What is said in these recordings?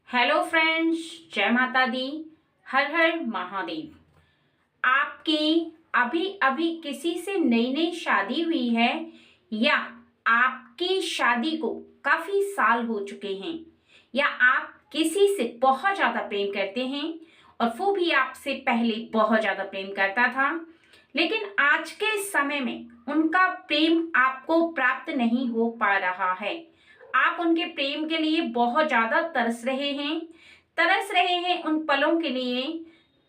Hello friends, जय माता दी। हर हर महादेव। आपकी अभी अभी किसी से नई नई शादी हुई है या आपकी शादी को काफी साल हो चुके हैं या आप किसी से बहुत ज्यादा प्रेम करते हैं और वो भी आपसे पहले बहुत ज्यादा प्रेम करता था, लेकिन आज के समय में उनका प्रेम आपको प्राप्त नहीं हो पा रहा है। आप उनके प्रेम के लिए बहुत ज्यादा तरस रहे हैं उन पलों के लिए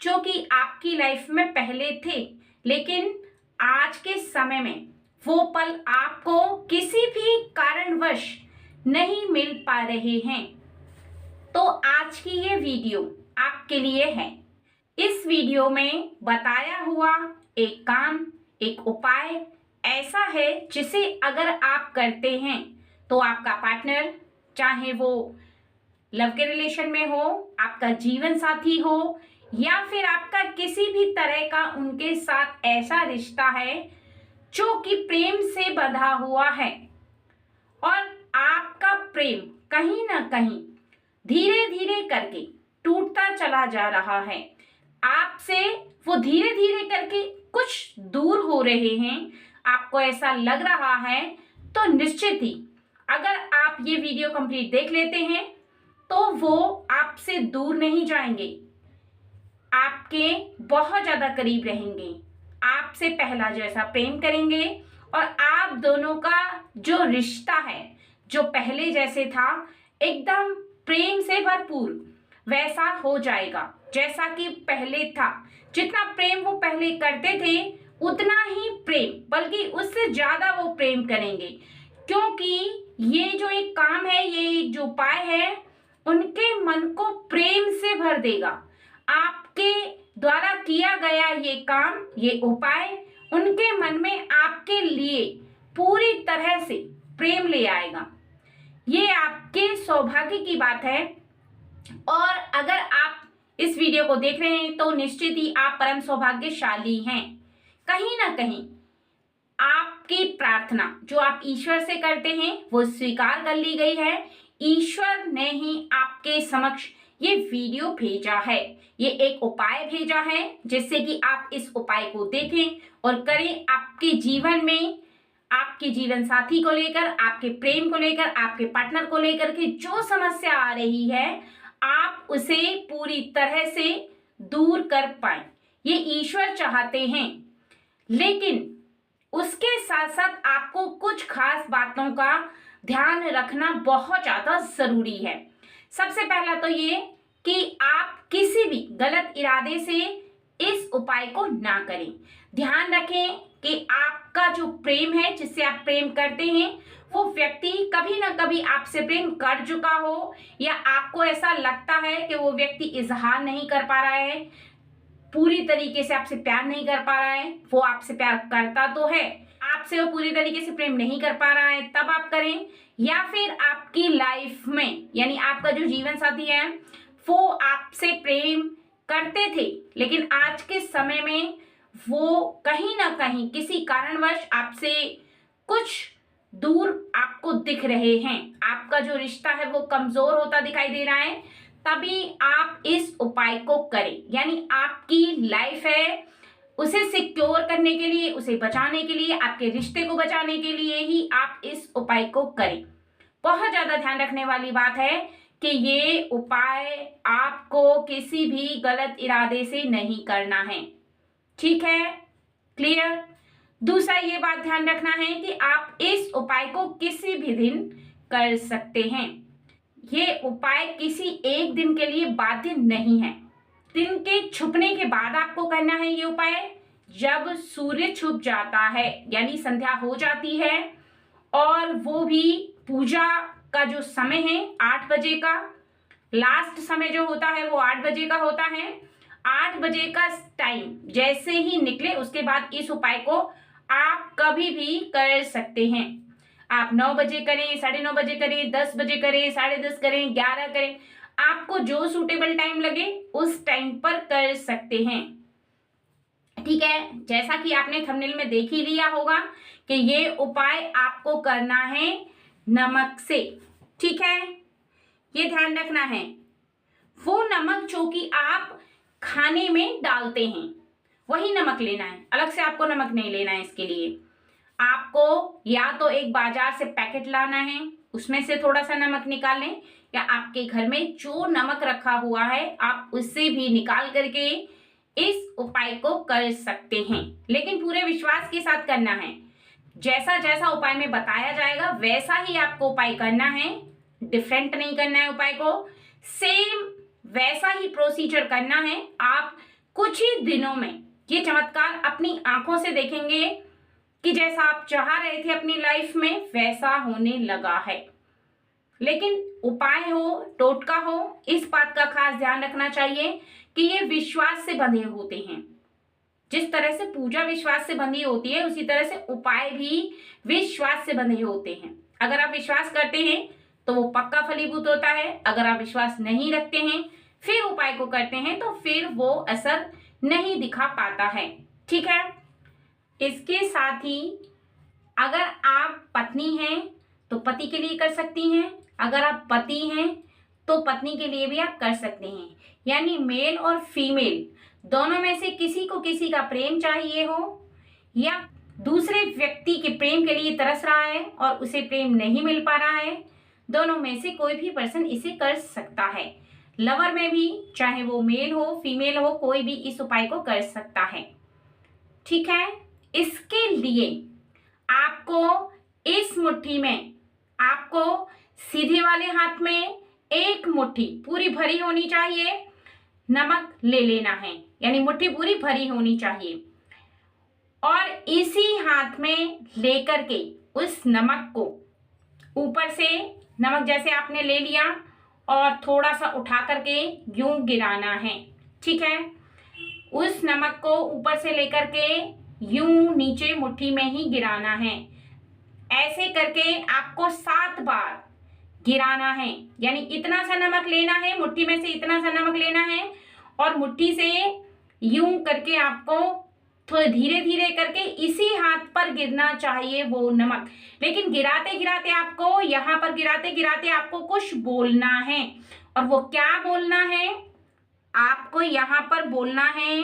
जो कि आपकी लाइफ में पहले थे, लेकिन आज के समय में वो पल आपको किसी भी कारणवश नहीं मिल पा रहे हैं। तो आज की ये वीडियो आपके लिए है। इस वीडियो में बताया हुआ एक काम, एक उपाय ऐसा है जिसे अगर आप करते हैं तो आपका पार्टनर, चाहे वो लव के रिलेशन में हो, आपका जीवन साथी हो या फिर आपका किसी भी तरह का उनके साथ ऐसा रिश्ता है जो कि प्रेम से बंधा हुआ है और आपका प्रेम कहीं ना कहीं धीरे धीरे करके टूटता चला जा रहा है, आपसे वो धीरे धीरे करके कुछ दूर हो रहे हैं, आपको ऐसा लग रहा है, तो निश्चित ही अगर आप ये वीडियो कंप्लीट देख लेते हैं तो वो आपसे दूर नहीं जाएंगे, आपके बहुत ज्यादा करीब रहेंगे, आपसे पहला जैसा प्रेम करेंगे और आप दोनों का जो रिश्ता है जो पहले जैसे था एकदम प्रेम से भरपूर वैसा हो जाएगा जैसा कि पहले था। जितना प्रेम वो पहले करते थे उतना ही प्रेम, बल्कि उससे ज्यादा वो प्रेम करेंगे, क्योंकि ये जो एक काम है, ये जो उपाय है, उनके मन को प्रेम से भर देगा। आपके द्वारा किया गया ये काम, ये उपाय उनके मन में आपके लिए पूरी तरह से प्रेम ले आएगा। ये आपके सौभाग्य की बात है और अगर आप इस वीडियो को देख रहे हैं तो निश्चित ही आप परम सौभाग्यशाली हैं। कहीं ना कहीं आपकी प्रार्थना जो आप ईश्वर से करते हैं वो स्वीकार कर ली गई है। ईश्वर ने ही आपके समक्ष ये वीडियो भेजा है, ये एक उपाय भेजा है जिससे कि आप इस उपाय को देखें और करें। आपके जीवन में आपके जीवन साथी को लेकर, आपके प्रेम को लेकर, आपके पार्टनर को लेकर के जो समस्या आ रही है आप उसे पूरी तरह से दूर कर पाए, ये ईश्वर चाहते हैं। लेकिन उसके साथ साथ आपको कुछ खास बातों का ध्यान रखना बहुत ज्यादा जरूरी है। सबसे पहला तो ये कि आप किसी भी गलत इरादे से इस उपाय को ना करें। ध्यान रखें कि आपका जो प्रेम है, जिससे आप प्रेम करते हैं, वो व्यक्ति कभी ना कभी आपसे प्रेम कर चुका हो या आपको ऐसा लगता है कि वो व्यक्ति इजहार नहीं कर पा रहा है, पूरी तरीके से आपसे प्यार नहीं कर पा रहा है। वो आपसे प्यार करता तो है, आपसे वो पूरी तरीके से प्रेम नहीं कर पा रहा है, तब आप करें। या फिर आपकी लाइफ में, यानी आपका जो जीवन साथी है वो आपसे प्रेम करते थे, लेकिन आज के समय में वो कहीं ना कहीं किसी कारणवश आपसे कुछ दूर आपको दिख रहे हैं, आपका जो रिश्ता है वो कमजोर होता दिखाई दे रहा है, तभी आप इस उपाय को करें। यानी आपकी लाइफ है उसे सिक्योर करने के लिए, उसे बचाने के लिए, आपके रिश्ते को बचाने के लिए ही आप इस उपाय को करें। बहुत ज्यादा ध्यान रखने वाली बात है कि ये उपाय आपको किसी भी गलत इरादे से नहीं करना है, ठीक है? क्लियर? दूसरा ये बात ध्यान रखना है कि आप इस उपाय को किसी भी दिन कर सकते हैं। ये उपाय किसी एक दिन के लिए बाध्य नहीं है। दिन के छुपने के बाद आपको करना है ये उपाय। जब सूर्य छुप जाता है यानी संध्या हो जाती है और वो भी पूजा का जो समय है 8 बजे का, लास्ट समय जो होता है वो 8 बजे का होता है। 8 बजे का टाइम जैसे ही निकले उसके बाद इस उपाय को आप कभी भी कर सकते हैं। आप 9 बजे करें, 9:30 बजे करें, 10 बजे करें, 10:30 करें, 11 करें, आपको जो सूटेबल टाइम लगे उस टाइम पर कर सकते हैं, ठीक है? जैसा कि आपने थंबनेल में देख ही लिया होगा कि ये उपाय आपको करना है नमक से, ठीक है? ये ध्यान रखना है वो नमक जो कि आप खाने में डालते हैं वही नमक लेना है, अलग से आपको नमक नहीं लेना है। इसके लिए आपको या तो एक बाजार से पैकेट लाना है, उसमें से थोड़ा सा नमक निकाल लें, या आपके घर में जो नमक रखा हुआ है आप उससे भी निकाल करके इस उपाय को कर सकते हैं। लेकिन पूरे विश्वास के साथ करना है। जैसा जैसा उपाय में बताया जाएगा वैसा ही आपको उपाय करना है, डिफरेंट नहीं करना है उपाय को, सेम वैसा ही प्रोसीजर करना है। आप कुछ ही दिनों में ये चमत्कार अपनी आंखों से देखेंगे कि जैसा आप चाह रहे थे अपनी लाइफ में वैसा होने लगा है। लेकिन उपाय हो, टोटका हो, इस बात का खास ध्यान रखना चाहिए कि ये विश्वास से बंधे होते हैं। जिस तरह से पूजा विश्वास से बंधी होती है उसी तरह से उपाय भी विश्वास से बंधे होते हैं। अगर आप विश्वास करते हैं तो वो पक्का फलीभूत होता है, अगर आप विश्वास नहीं रखते हैं फिर उपाय को करते हैं तो फिर वो असर नहीं दिखा पाता है। ठीक है। इसके साथ ही अगर आप पत्नी हैं तो पति के लिए कर सकती हैं, अगर आप पति हैं तो पत्नी के लिए भी आप कर सकते हैं। यानी मेल और फीमेल दोनों में से किसी को किसी का प्रेम चाहिए हो या दूसरे व्यक्ति के प्रेम के लिए तरस रहा है और उसे प्रेम नहीं मिल पा रहा है, दोनों में से कोई भी पर्सन इसे कर सकता है। लवर में भी चाहे वो मेल हो फीमेल हो कोई भी इस उपाय को कर सकता है। ठीक है। इसके लिए आपको इस मुट्ठी में, आपको सीधे वाले हाथ में एक मुट्ठी पूरी भरी होनी चाहिए नमक ले लेना है, यानी मुट्ठी पूरी भरी होनी चाहिए। और इसी हाथ में लेकर के उस नमक को ऊपर से, नमक जैसे आपने ले लिया और थोड़ा सा उठा करके यूं गिराना है। ठीक है। उस नमक को ऊपर से लेकर के यूं नीचे मुट्ठी में ही गिराना है। ऐसे करके आपको 7 बार गिराना है, यानी इतना सा नमक लेना है, मुट्ठी में से इतना सा नमक लेना है और मुट्ठी से यूं करके आपको थोड़ा धीरे धीरे करके इसी हाथ पर गिरना चाहिए वो नमक। लेकिन गिराते गिराते आपको, यहाँ पर गिराते गिराते आपको कुछ बोलना है। और वो क्या बोलना है? आपको यहाँ पर बोलना है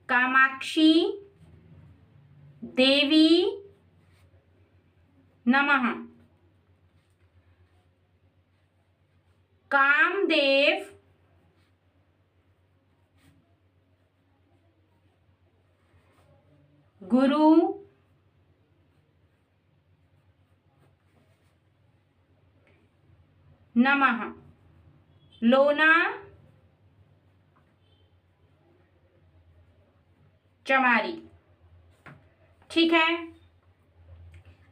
कामाक्षी देवी नमः, कामदेव गुरु नमः, लोना चमारी। ठीक है।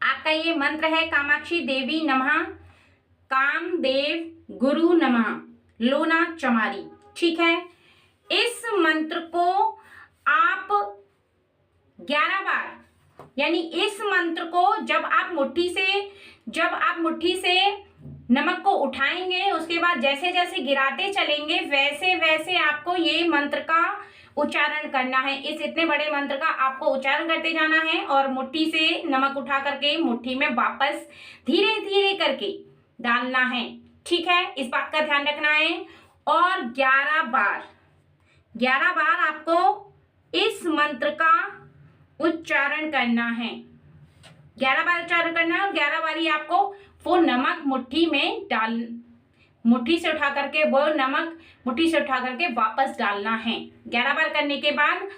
आपका ये मंत्र है कामाक्षी देवी नमः, कामदेव गुरु नमः, लोना चमारी। ठीक है। इस मंत्र को आप 11 बार, यानी इस मंत्र को जब आप मुट्ठी से नमक को उठाएंगे उसके बाद जैसे जैसे गिराते चलेंगे वैसे वैसे आपको ये मंत्र का उच्चारण करना है। इस इतने बड़े मंत्र का आपको उच्चारण करते जाना है और मुट्ठी से नमक उठा करके मुट्ठी में वापस धीरे धीरे करके डालना है। ठीक है। इस बात का ध्यान रखना है। और 11 बार आपको इस मंत्र का उच्चारण करना है। 11 बार उच्चारण करना है और 11 बार ही आपको वो नमक मुट्ठी में मुट्ठी से उठा करके वापस डालना है। 11 बार करने के बाद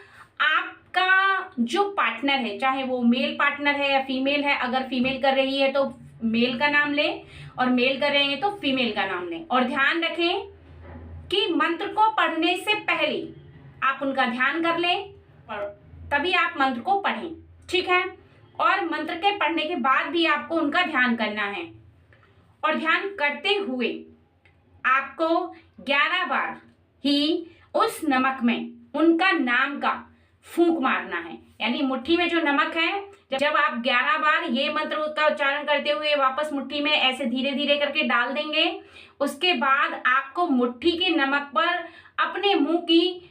आपका जो पार्टनर है, चाहे वो मेल पार्टनर है या फीमेल है, अगर फीमेल कर रही है तो मेल का नाम लें और मेल कर रहे हैं तो फीमेल का नाम लें। और ध्यान रखें कि मंत्र को पढ़ने से पहले आप उनका ध्यान कर लें और तभी आप मंत्र को पढ़ें। ठीक है। और मंत्र के पढ़ने के बाद भी आपको उनका ध्यान करना है और ध्यान करते हुए आपको 11 बार ही उस नमक में उनका नाम का फूंक मारना है। यानी मुट्ठी में जो नमक है, जब आप 11 बार ये मंत्र का उच्चारण करते हुए वापस मुट्ठी में ऐसे धीरे धीरे करके डाल देंगे, उसके बाद आपको मुट्ठी के नमक पर अपने मुंह की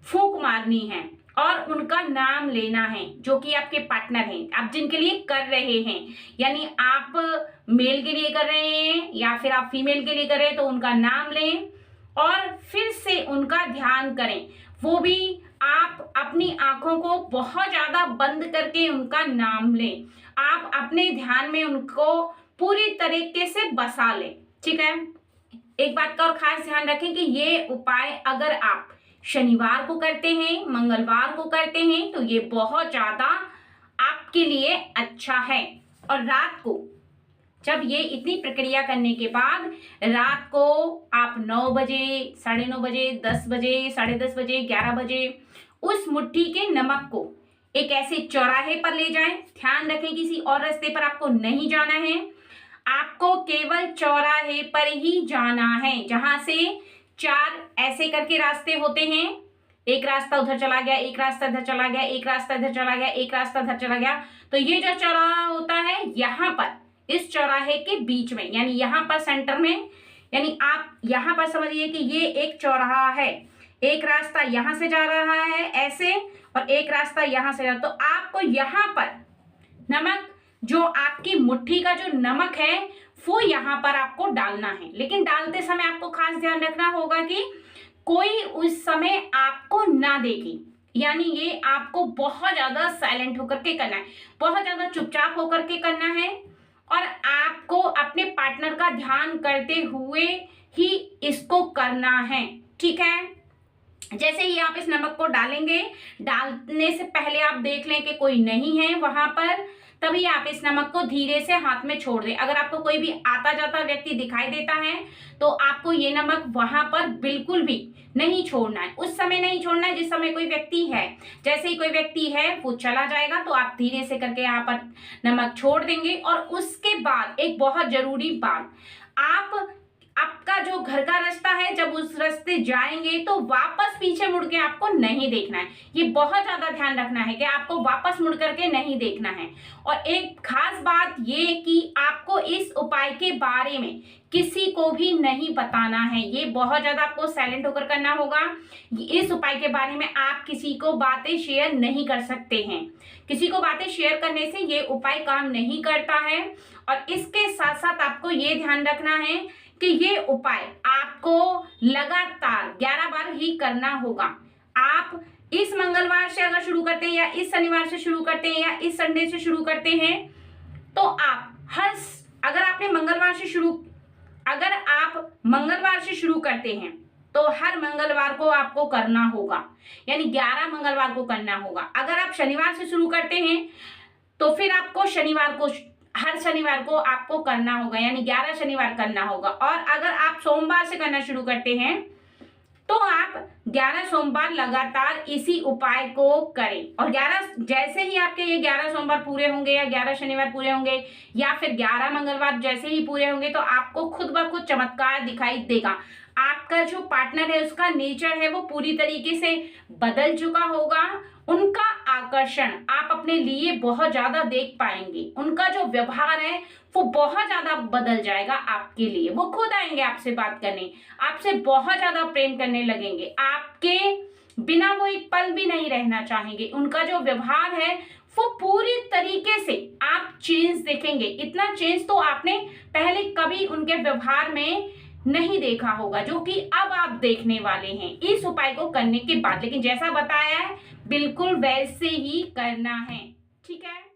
फूंक मारनी है और उनका नाम लेना है जो कि आपके पार्टनर हैं, आप जिनके लिए कर रहे हैं। यानी आप मेल के लिए कर रहे हैं या फिर आप फीमेल के लिए कर रहे हैं तो उनका नाम लें और फिर से उनका ध्यान करें, वो भी आप अपनी आंखों को बहुत ज्यादा बंद करके उनका नाम लें। आप अपने ध्यान में उनको पूरी तरीके से बसा लें। ठीक है, एक बात का और खास ध्यान रखें कि ये उपाय अगर आप शनिवार को करते हैं, मंगलवार को करते हैं, तो ये बहुत ज्यादा आपके लिए अच्छा है। और रात को जब ये इतनी प्रक्रिया करने के बाद रात को आप 9 बजे, 9:30 बजे, 10 बजे, 10:30 बजे, 11 बजे उस मुट्ठी के नमक को एक ऐसे चौराहे पर ले जाएं। ध्यान रखें किसी और रास्ते पर आपको नहीं जाना है, आपको केवल चौराहे पर ही जाना है, जहां से 4 ऐसे करके रास्ते होते हैं। एक रास्ता उधर चला गया, एक रास्ता इधर चला गया, एक रास्ता इधर चला गया, एक रास्ता इधर चला गया। तो ये जो चौराहा होता है, यहाँ पर इस चौराहे के बीच में, यानी यहाँ पर सेंटर में, यानी आप यहाँ पर समझिए कि ये एक चौराहा है। एक रास्ता यहाँ से जा रहा है ऐसे, और एक रास्ता यहाँ से जा, तो आपको यहाँ पर नमक, जो आपकी मुट्ठी का जो नमक है, वो यहाँ पर आपको डालना है। लेकिन डालते समय आपको खास ध्यान रखना होगा कि कोई उस समय आपको ना देखे, यानी ये आपको बहुत ज्यादा साइलेंट होकर के करना है, बहुत ज्यादा चुपचाप होकर के करना है, और आपको अपने पार्टनर का ध्यान करते हुए ही इसको करना है। ठीक है, जैसे ही आप इस नमक को डालेंगे, डालने से पहले आप देख लें कि कोई नहीं है वहां पर, तभी आप इस नमक को धीरे से हाथ में छोड़ दें। अगर आपको कोई भी आता जाता व्यक्ति दिखाई देता है तो आपको ये नमक वहां पर बिल्कुल भी नहीं छोड़ना है, उस समय नहीं छोड़ना है जिस समय कोई व्यक्ति है। जैसे ही कोई व्यक्ति है वो चला जाएगा तो आप धीरे से करके यहाँ पर नमक छोड़ देंगे। और उसके बाद एक बहुत जरूरी बात, आपका जो घर का रास्ता है, जब उस रास्ते जाएंगे तो वापस पीछे मुड़ के आपको नहीं देखना है। ये बहुत ज्यादा ध्यान रखना है कि आपको वापस मुड़ करके नहीं देखना है। और एक खास बात ये कि आपको इस उपाय के बारे में किसी को भी नहीं बताना है, ये बहुत ज्यादा आपको साइलेंट होकर करना होगा। इस उपाय के बारे में आप किसी को बातें शेयर नहीं कर सकते हैं, किसी को बातें शेयर करने से ये उपाय काम नहीं करता है। और इसके साथ साथ आपको ये ध्यान रखना है कि ये उपाय आपको लगातार 11 बार ही करना होगा। आप इस मंगलवार से अगर शुरू करते हैं, या इस शनिवार से शुरू करते हैं, या इस संडे से शुरू करते हैं, तो आप अगर आप मंगलवार से शुरू करते हैं तो हर मंगलवार को आपको करना होगा, यानी 11 मंगलवार को करना होगा। अगर आप शनिवार से शुरू करते हैं तो फिर आपको हर शनिवार को आपको करना होगा, यानी 11 शनिवार करना होगा। और अगर आप सोमवार से करना शुरू करते हैं तो आप 11 सोमवार लगातार इसी उपाय को करें। और 11 जैसे ही आपके ये 11 सोमवार पूरे होंगे, या 11 शनिवार पूरे होंगे, या फिर 11 मंगलवार जैसे ही पूरे होंगे, तो आपको खुद ब खुद चमत्कार दिखाई देगा। आपका जो पार्टनर है उसका नेचर है वो पूरी तरीके से बदल चुका होगा। उनका आकर्षण आप अपने लिए बहुत ज्यादा देख पाएंगे, उनका जो व्यवहार है वो बहुत ज्यादा बदल जाएगा आपके लिए। वो खुद आएंगे आपसे बात करने, आपसे बहुत ज्यादा प्रेम करने लगेंगे, आपके बिना वो एक पल भी नहीं रहना चाहेंगे। उनका जो व्यवहार है वो पूरी तरीके से आप चेंज देखेंगे। इतना चेंज तो आपने पहले कभी उनके व्यवहार में नहीं देखा होगा, जो कि अब आप देखने वाले हैं इस उपाय को करने के बाद। लेकिन जैसा बताया है बिल्कुल वैसे ही करना है। ठीक है।